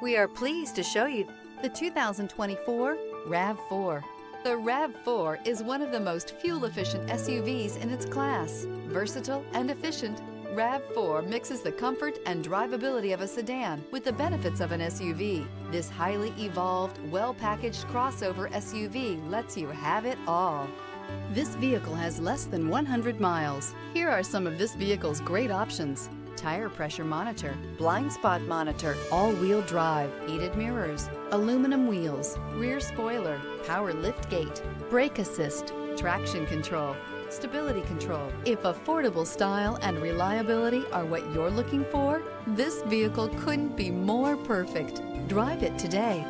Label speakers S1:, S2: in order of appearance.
S1: We are pleased to show you the 2024 RAV4. The RAV4 is one of the most fuel-efficient SUVs in its class. Versatile and efficient, RAV4 mixes the comfort and drivability of a sedan with the benefits of an SUV. This highly evolved, well-packaged crossover SUV lets you have it all. This vehicle has less than 100 miles. Here are some of this vehicle's great options: tire pressure monitor, blind spot monitor, all-wheel drive, heated mirrors, aluminum wheels, rear spoiler, power lift gate, brake assist, traction control, stability control. If affordable style and reliability are what you're looking for, this vehicle couldn't be more perfect. Drive it today.